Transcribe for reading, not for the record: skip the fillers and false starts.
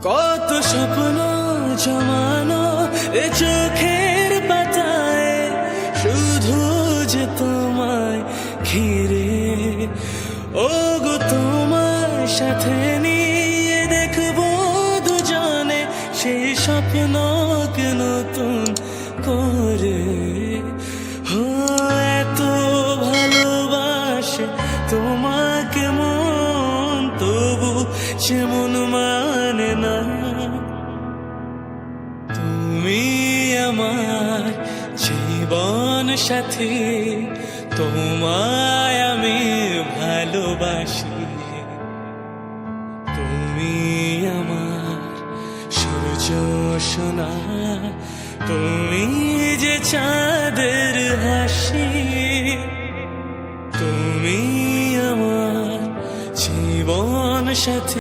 কত স্বপ্ন জমানো এ চোখের পাতায়, শুধু যে তোমায় ঘিরে। ও গো তোমার সাথে নিয়ে দেখবো দুজনে সেই স্বপ্নকে নতুন করে। ও এত ভালোবাসে তোমাকে মন, তবু যেমন মানে না। তুমি আমার জীবন সাথী, তোমায় আমি ভালোবাসি। তুমি আমার সূর্য সোনা, তুমি যে চাঁদের হাসি। তুমি আমার জীবন সাথী।